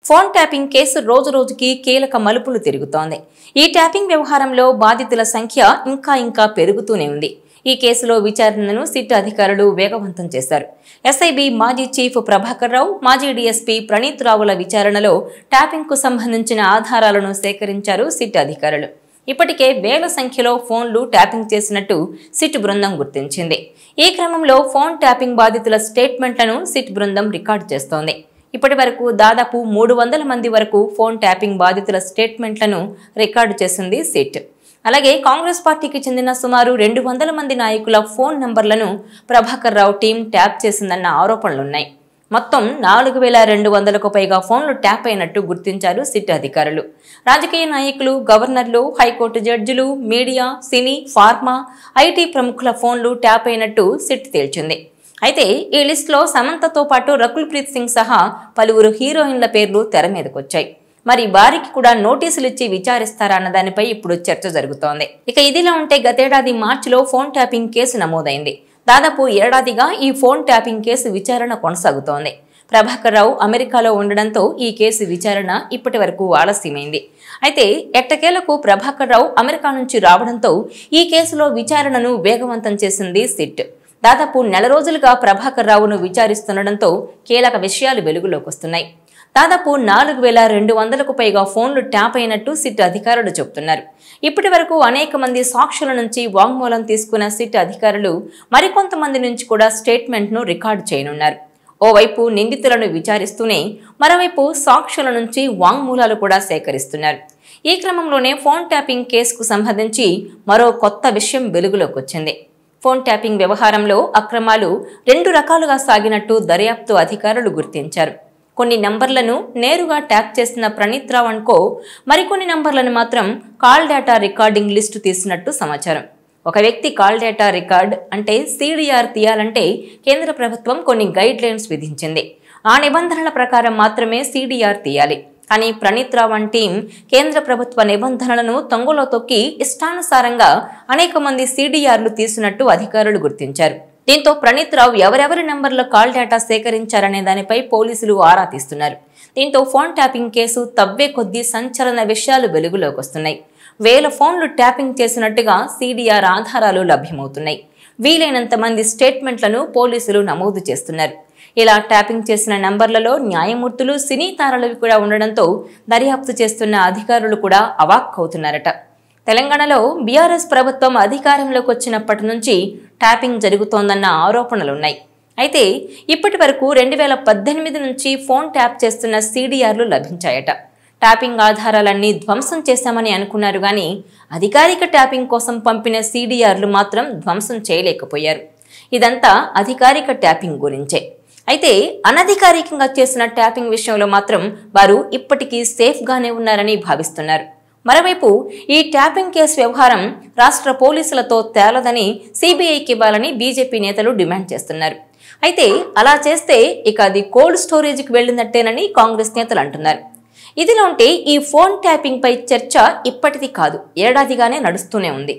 Phone tapping case రోజురోజుకి కీలక మలుపులు తిరుగుతోంది. ఈ ట్యాపింగ్ వ్యవహారంలో బాధితుల సంఖ్య ఇంకా పెరుగుతూనే ఉంది. ఈ కేసులో విచారణను సిట్ అధికారులు వేగవంతం చేశారు. ఎస్ఐబి మాజీ చీఫ్ ప్రభాకర్ రావు, మాజీ డీఎస్పీ ప్రణీత్ రావుల విచారణలో ట్యాపింగ్ కు సంబంధించిన ఆధారాలను సేకరించారు సిట్ అధికారులు. ఇప్పటికే వేల సంఖ్యలో ఫోన్లు ట్యాపింగ్ చేసినట్టు సిట్ బృందం గుర్తించింది. ఈ క్రమంలో ఫోన్ ట్యాపింగ్ బాధితుల స్టేట్మెంట్లను సిట్ బృందం రికార్డు చేస్తోంది. ఇప్పటి వరకు దాదాపు 300 మంది వరకు ఫోన్ ట్యాపింగ్ బాధితుల స్టేట్మెంట్లను రికార్డు చేసింది సిట్. అలాగే కాంగ్రెస్ పార్టీకి చెందిన సుమారు 200 మంది నాయకుల ఫోన్ నంబర్లను ప్రభాకర్ రావు టీం ట్యాప్ చేసిందన్న ఆరోపణలున్నాయి. మొత్తం 4200కు పైగా ఫోన్లు ట్యాప్ అయినట్టు గుర్తించారు సిట్ అధికారులు. రాజకీయ నాయకులు, గవర్నర్లు, హైకోర్టు జడ్జిలు, మీడియా, సినీ, ఫార్మా, ఐటీ ప్రముఖుల ఫోన్లు ట్యాప్ అయినట్టు సిట్ తేల్చింది. అయితే ఈ లిస్టులో సమంతతో పాటు రకుల్ ప్రీత్ సింగ్ సహా పలువురు హీరోయిన్ల పేర్లు తెర మీదకొచ్చాయి. మరి వారికి కూడా నోటీసులు ఇచ్చి విచారిస్తారా అన్న దానిపై ఇప్పుడు చర్చ జరుగుతోంది. ఇక ఇదిలా ఉంటే గతేడాది మార్చిలో ఫోన్ ట్యాపింగ్ కేసు నమోదైంది. దాదాపు ఏడాదిగా ఈ ఫోన్ ట్యాపింగ్ కేసు విచారణ కొనసాగుతోంది. ప్రభాకర్ రావు అమెరికాలో ఉండడంతో ఈ కేసు విచారణ ఇప్పటి వరకు ఆలస్యమైంది. అయితే ఎట్టకేలకు ప్రభాకర్ రావు అమెరికా నుంచి రావడంతో ఈ కేసులో విచారణను వేగవంతం చేసింది సిట్. దాదాపు నెల రోజులుగా ప్రభాకర్ రావును విచారిస్తుండటంతో కీలక విషయాలు వెలుగులోకి వస్తున్నాయి. దాదాపు 4200కు పైగా ఫోన్లు ట్యాప్ అయినట్టు సిట్ అధికారులు చెబుతున్నారు. ఇప్పటి వరకు అనేక మంది సాక్షుల నుంచి వాంగ్మూలం తీసుకున్న సిట్ అధికారులు మరికొంతమంది నుంచి కూడా స్టేట్మెంట్ను రికార్డు చేయనున్నారు. ఓవైపు నిందితులను విచారిస్తూనే మరోవైపు సాక్షుల నుంచి వాంగ్మూలాలు కూడా సేకరిస్తున్నారు. ఈ క్రమంలోనే ఫోన్ ట్యాపింగ్ కేసుకు సంబంధించి మరో కొత్త విషయం వెలుగులోకి వచ్చింది. ఫోన్ ట్యాపింగ్ వ్యవహారంలో అక్రమాలు 2 రకాలుగా సాగినట్టు దర్యాప్తు అధికారులు గుర్తించారు. కొన్ని నంబర్లను నేరుగా ట్యాప్ చేసిన ప్రణీత్ రావు అనుకో మరికొన్ని నంబర్లను మాత్రం కాల్ డేటా రికార్డింగ్ లిస్టు తీసినట్టు సమాచారం. ఒక వ్యక్తి కాల్ డేటా రికార్డ్ అంటే సిడిఆర్ తీయాలంటే కేంద్ర ప్రభుత్వం కొన్ని గైడ్ లైన్స్ విధించింది. ఆ నిబంధనల ప్రకారం మాత్రమే సిడిఆర్ తీయాలి. కానీ ప్రణీత్ రావు టీం కేంద్ర ప్రభుత్వ నిబంధనలను తొంగలో తొక్కి ఇష్టానుసారంగా అనేక మంది సిడిఆర్లు తీసినట్టు అధికారులు గుర్తించారు. దీంతో ప్రణీత్ రావు ఎవరెవరి నంబర్ల కాల్ డేటా సేకరించారనే దానిపై పోలీసులు ఆరా తీస్తున్నారు. దీంతో ఫోన్ ట్యాపింగ్ కేసు తవ్వే కొద్దీ సంచలన విషయాలు వెలుగులోకి వస్తున్నాయి. వేల ఫోన్లు ట్యాపింగ్ చేసినట్టుగా సిడిఆర్ ఆధారాలు లభ్యమవుతున్నాయి. వీలైనంత మంది స్టేట్మెంట్లను పోలీసులు నమోదు చేస్తున్నారు. ఇలా ట్యాపింగ్ చేసిన నంబర్లలో న్యాయమూర్తులు, సినీ తారలు కూడా ఉండడంతో దర్యాప్తు చేస్తున్న అధికారులు కూడా అవాక్కవుతున్నారట. తెలంగాణలో బీఆర్ఎస్ ప్రభుత్వం అధికారంలోకి వచ్చినప్పటి నుంచి ట్యాపింగ్ జరుగుతోందన్న ఆరోపణలున్నాయి. అయితే ఇప్పటి వరకు 2018 నుంచి ఫోన్ ట్యాప్ చేస్తున్న సిడిఆర్లు లభించాయట. ట్యాపింగ్ ఆధారాలన్నీ ధ్వంసం చేశామని అనుకున్నారు కానీ అధికారిక ట్యాపింగ్ కోసం పంపిన సిడిఆర్లు మాత్రం ధ్వంసం చేయలేకపోయారు. ఇదంతా అధికారిక ట్యాపింగ్ గురించే. అయితే అనధికారికంగా చేసిన ట్యాపింగ్ విషయంలో మాత్రం వారు ఇప్పటికీ సేఫ్గానే ఉన్నారని భావిస్తున్నారు. మరోవైపు ఈ ట్యాపింగ్ కేసు వ్యవహారం రాష్ట్ర పోలీసులతో తేలదని సిబిఐకి ఇవ్వాలని బీజేపీ నేతలు డిమాండ్ చేస్తున్నారు. అయితే అలా చేస్తే ఇక అది కోల్డ్ స్టోరేజ్కి వెళ్ళినట్టేనని కాంగ్రెస్ నేతలు అంటున్నారు. ఇదిలా ఉంటే ఈ ఫోన్ ట్యాపింగ్ పై చర్చ ఇప్పటిది కాదు, ఏడాదిగానే నడుస్తూనే ఉంది.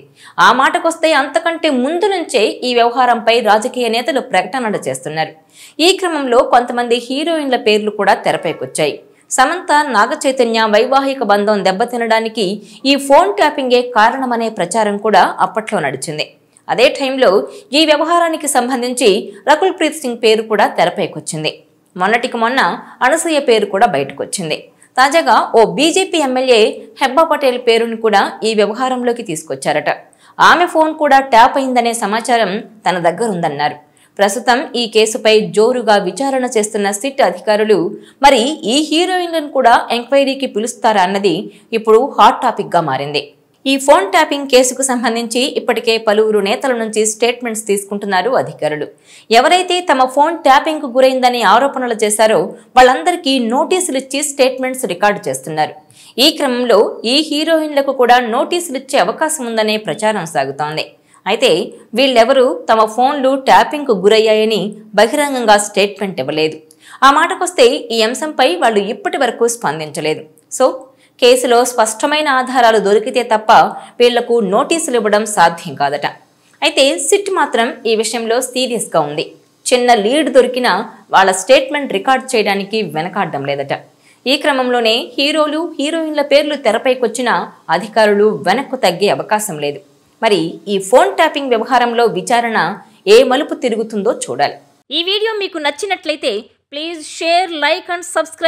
ఆ మాటకొస్తే అంతకంటే ముందు నుంచే ఈ వ్యవహారంపై రాజకీయ నేతలు ప్రకటనలు చేస్తున్నారు. ఈ క్రమంలో కొంతమంది హీరోయిన్ల పేర్లు కూడా తెరపైకొచ్చాయి. సమంత, నాగచైతన్య వైవాహిక బంధం దెబ్బతినడానికి ఈ ఫోన్ ట్యాపింగే కారణమనే ప్రచారం కూడా అప్పట్లో నడిచింది. అదే టైంలో ఈ వ్యవహారానికి సంబంధించి రకుల్ ప్రీత్ సింగ్ పేరు కూడా తెరపైకొచ్చింది. మొన్నటికి మొన్న అనసూయ పేరు కూడా బయటకొచ్చింది. తాజాగా ఓ బీజేపీ ఎమ్మెల్యే హెబ్బా పటేల్ పేరును కూడా ఈ వ్యవహారంలోకి తీసుకొచ్చారట. ఆమె ఫోన్ కూడా ట్యాప్ అయిందనే సమాచారం తన దగ్గర ఉందన్నారు. ప్రస్తుతం ఈ కేసుపై జోరుగా విచారణ చేస్తున్న సిట్ అధికారులు మరి ఈ హీరోయిన్లను కూడా ఎంక్వైరీకి పిలుస్తారా అన్నది ఇప్పుడు హాట్ టాపిక్ గా మారింది. ఈ ఫోన్ ట్యాపింగ్ కేసుకు సంబంధించి ఇప్పటికే పలువురు నేతల నుంచి స్టేట్మెంట్స్ తీసుకుంటున్నారు అధికారులు. ఎవరైతే తమ ఫోన్ ట్యాపింగ్ కు గురైందని ఆరోపణలు చేశారో వాళ్ళందరికీ నోటీసులు ఇచ్చి స్టేట్మెంట్స్ రికార్డు చేస్తున్నారు. ఈ క్రమంలో ఈ హీరోయిన్లకు కూడా నోటీసులు ఇచ్చే అవకాశం ఉందనే ప్రచారం సాగుతోంది. అయితే వీళ్ళెవరూ తమ ఫోన్లు ట్యాపింగ్ కు గురయ్యాయని బహిరంగంగా స్టేట్మెంట్ ఇవ్వలేదు. ఆ మాటకొస్తే ఈ అంశంపై వాళ్ళు ఇప్పటి వరకు స్పందించలేదు. సో కేసులో స్పష్టమైన ఆధారాలు దొరికితే తప్ప వీళ్లకు నోటీసులు ఇవ్వడం సాధ్యం కాదట. అయితే సిట్ మాత్రం ఈ విషయంలో సీరియస్గా ఉంది. చిన్న లీడ్ దొరికినా వాళ్ళ స్టేట్మెంట్ రికార్డ్ చేయడానికి వెనకాడడం లేదట. ఈ క్రమంలోనే హీరోలు హీరోయిన్ల పేర్లు తెరపైకొచ్చినా అధికారులు వెనక్కు తగ్గే అవకాశం లేదు. మరి ఈ ఫోన్ ట్యాపింగ్ వ్యవహారంలో విచారణ ఏ మలుపు తిరుగుతుందో చూడాలి. ఈ వీడియో మీకు నచ్చినట్లయితే please share, like and subscribe.